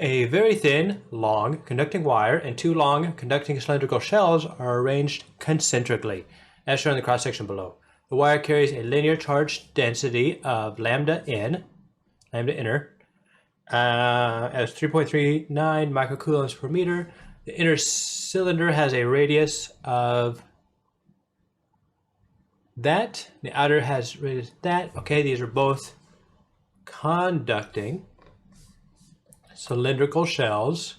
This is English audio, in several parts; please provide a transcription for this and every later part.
A very thin, long, conducting wire and two long, conducting cylindrical shells are arranged concentrically, as shown in the cross-section below. The wire carries a linear charge density of lambda inner, as 3.39 microcoulombs per meter. The inner cylinder has a radius of that. The outer has radius that. Okay, these are both conducting cylindrical shells.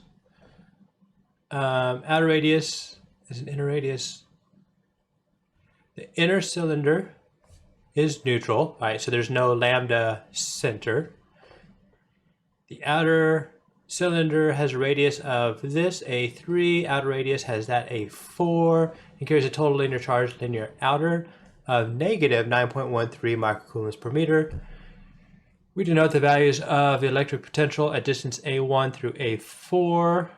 Outer radius is an inner radius. The inner cylinder is neutral, right? So there's no lambda center. The outer cylinder has a radius of this, a 3. Outer radius has that, a 4. And carries a total linear charge, linear outer, of negative 9.13 microcoulombs per meter. We denote the values of the electric potential at distance A1 through A4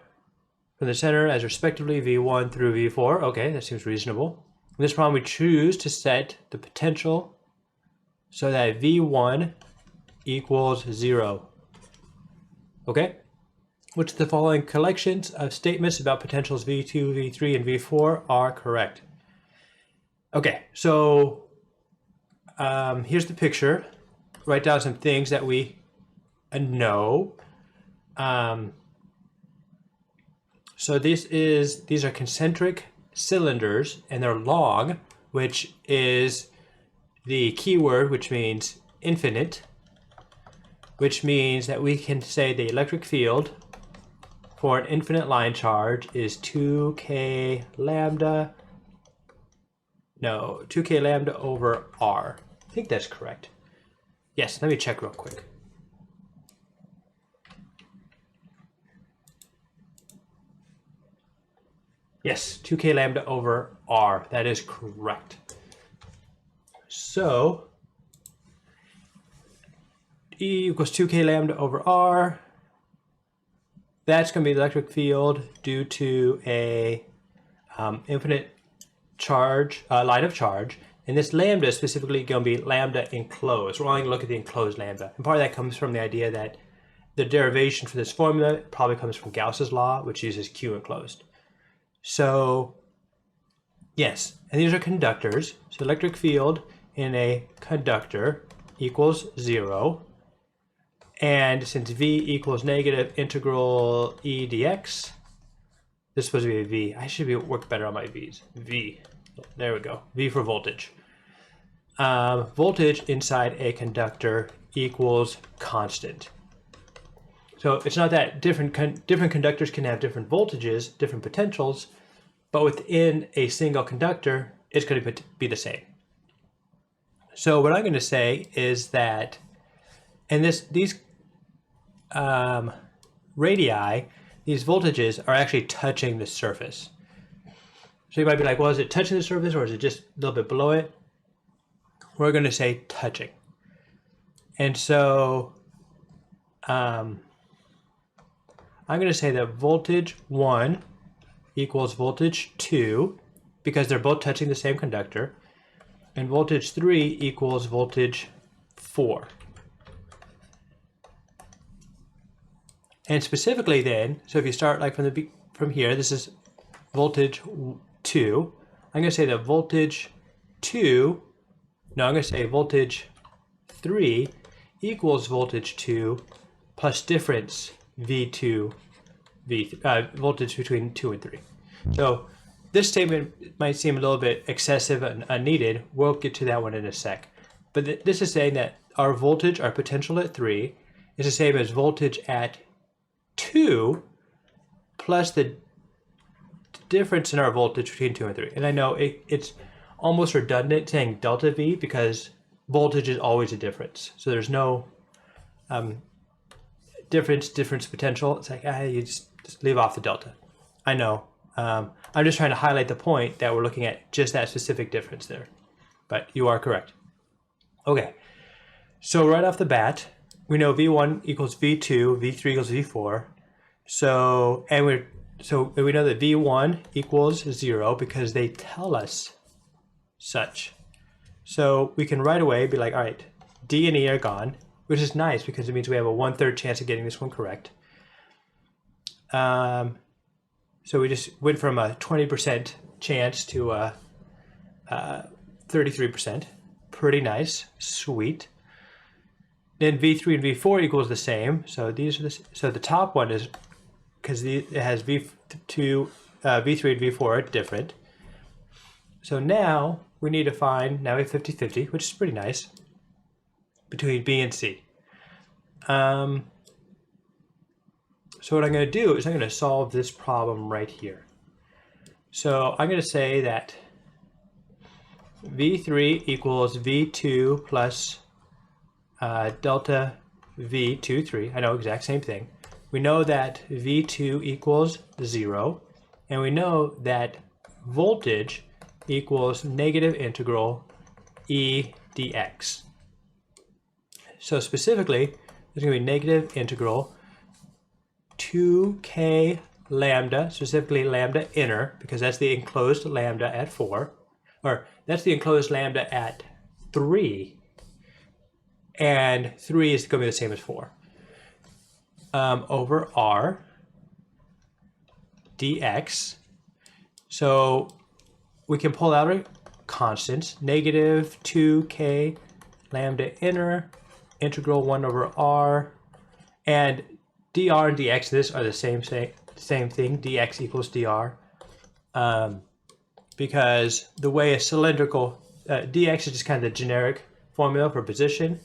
from the center as respectively V1 through V4. Okay, that seems reasonable. In this problem, we choose to set the potential so that V1 equals 0. Okay? Which of the following collections of statements about potentials V2, V3, and V4 are correct? Okay, so here's the picture. Write down some things that we know. So these are concentric cylinders, and they're long, which is the key word, which means infinite, which means that we can say the electric field for an infinite line charge is 2k lambda over r. I think that's correct. Yes, let me check real quick. Yes, 2k lambda over r. That is correct. So E equals 2k lambda over r. That's going to be the electric field due to a infinite charge, line of charge. And this lambda is specifically going to be lambda enclosed. We're only going to look at the enclosed lambda. And part of that comes from the idea that the derivation for this formula probably comes from Gauss's law, which uses Q enclosed. So, yes, and these are conductors. So electric field in a conductor equals 0. And since V equals negative integral E dx, this is supposed to be a V. I should work better on my V's. V. There we go. V for voltage. Voltage inside a conductor equals constant. So it's not that different conductors can have different voltages, different potentials, but within a single conductor, it's going to be the same. So what I'm going to say is that, and these radii, these voltages are actually touching the surface. So you might be like, well, is it touching the surface or is it just a little bit below it? We're going to say touching. And so I'm going to say that voltage 1 equals voltage 2 because they're both touching the same conductor, and voltage 3 equals voltage 4. And specifically then, so if you start like from here, this is voltage 2. I'm going to say that voltage 3 equals voltage 2 plus difference V2, voltage between 2 and 3. So this statement might seem a little bit excessive and unneeded. We'll get to that one in a sec. But this is saying that our voltage, our potential at 3, is the same as voltage at 2 plus the difference in our voltage between 2 and 3. And I know it's almost redundant saying delta V because voltage is always a difference. So there's no difference potential. It's like, you just leave off the delta. I know. I'm just trying to highlight the point that we're looking at just that specific difference there. But you are correct. Okay. So right off the bat, we know V1 equals V2, V3 equals V4. So we know that V1 equals 0 because they tell us such. So we can right away be like, all right, D and E are gone, which is nice because it means we have a 1/3 chance of getting this one correct. So we just went from a 20% chance to a 33%. Pretty nice, sweet. Then V3 and V4 equals the same. So these are so the top one is, because it has V3 and V4 are different. So now we need to find, now we have 50-50, which is pretty nice, between B and C. So what I'm going to do is I'm going to solve this problem right here. So I'm going to say that V3 equals V2 plus delta V23. I know, exact same thing. We know that V2 equals 0, and we know that voltage equals negative integral E dx. So specifically, there's going to be negative integral 2k lambda, specifically lambda inner, because that's the enclosed lambda at 4, or that's the enclosed lambda at 3, and 3 is going to be the same as 4, over r dx. So we can pull out our constants, negative 2k lambda inner, integral 1 over r, and dr and dx, this are the same thing, dx equals dr, because the way a cylindrical, dx is just kind of the generic formula for position,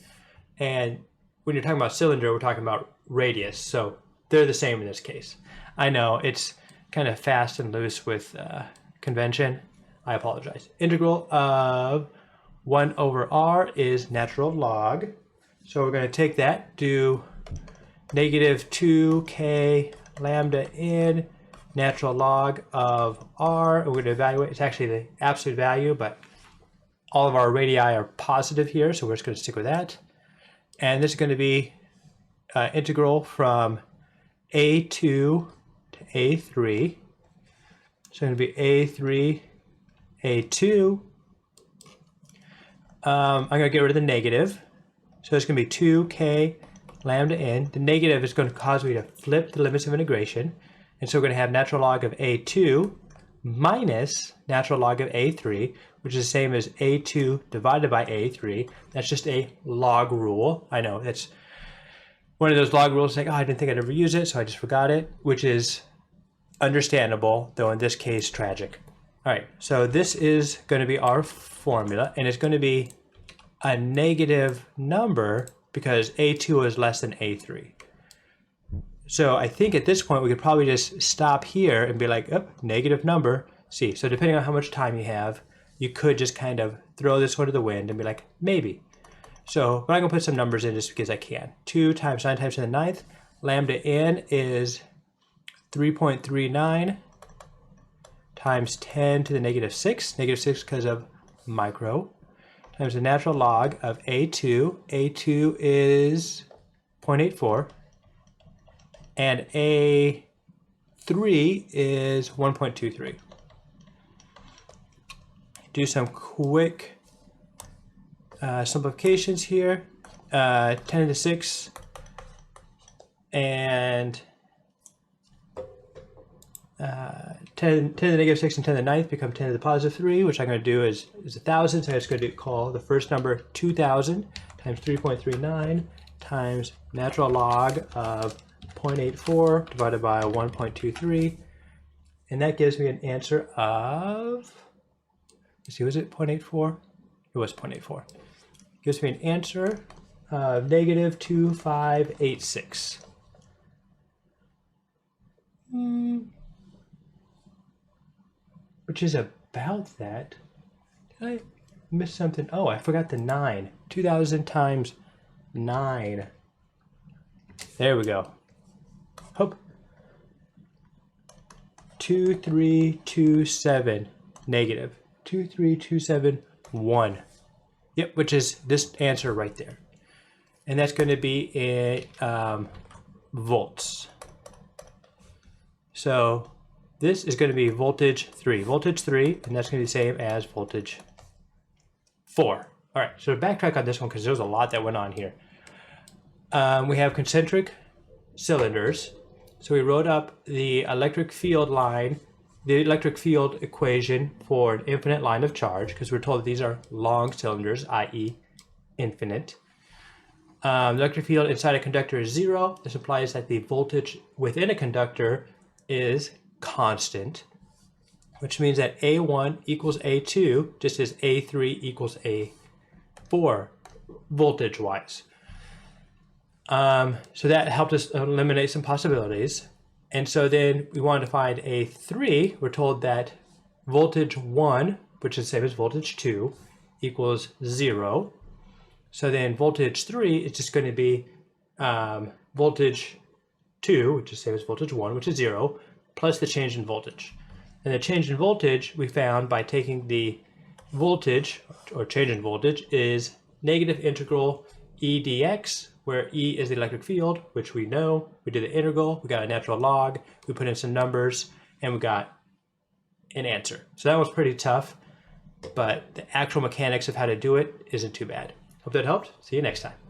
and when you're talking about cylinder, we're talking about radius, so they're the same in this case. I know, it's kind of fast and loose with convention. I apologize. Integral of 1 over r is natural log, so we're going to take that, do negative 2k lambda in natural log of r, and we're going to evaluate, it's actually the absolute value, but all of our radii are positive here, so we're just going to stick with that. And this is going to be integral from a2 to a3. So it's going to be a3, a2. I'm going to get rid of the negative. So it's going to be 2k lambda in. The negative is going to cause me to flip the limits of integration. And so we're going to have natural log of a2 minus natural log of a3, which is the same as a2 divided by a3. That's just a log rule. I know, that's one of those log rules, like, oh, I didn't think I'd ever use it, so I just forgot it, which is understandable, though in this case, tragic. All right, so this is going to be our formula, and it's going to be a negative number because a2 is less than a3. So I think at this point we could probably just stop here and be like, oh, negative number, C. So depending on how much time you have, you could just kind of throw this one to the wind and be like, maybe. So, but I'm going to put some numbers in just because I can. 2 times 9 times 10 to the 9th. Lambda n is 3.39 times 10 to the negative 6. Negative 6 because of micro. Times the natural log of a2. a2 is 0.84. And a3 is 1.23. Do some quick simplifications here. 10 to the 6 and 10 to the negative 6 and 10 to the 9th become 10 to the positive 3, which I'm going to do is 1,000. So I'm just going to call the first number 2,000 times 3.39 times natural log of 0.84 divided by 1.23, and that gives me an answer of, let's see, was it 0.84? It was 0.84. Gives me an answer of negative 2586. Which is about that. Did I miss something? Oh, I forgot the 9. 2,000 times 9. There we go. Hope. 2327 negative 23271. Yep, which is this answer right there, and that's going to be in volts. So this is going to be voltage 3, and that's going to be the same as voltage 4. All right, so to backtrack on this one because there's a lot that went on here. We have concentric cylinders, So we wrote up the electric field equation for an infinite line of charge, because we're told that these are long cylinders, i.e. infinite. The electric field inside a conductor is 0. This implies that the voltage within a conductor is constant, which means that A1 equals A2 just as A3 equals A4 voltage-wise. So that helped us eliminate some possibilities. And so then we wanted to find A3. We're told that voltage 1, which is the same as voltage 2, equals 0. So then voltage 3 is just going to be voltage 2, which is the same as voltage 1, which is 0, plus the change in voltage. And the change in voltage we found by taking the voltage, or change in voltage, is negative integral e dx, where E is the electric field, which we know. We did the integral, we got a natural log, we put in some numbers, and we got an answer. So that was pretty tough, but the actual mechanics of how to do it isn't too bad. Hope that helped. See you next time.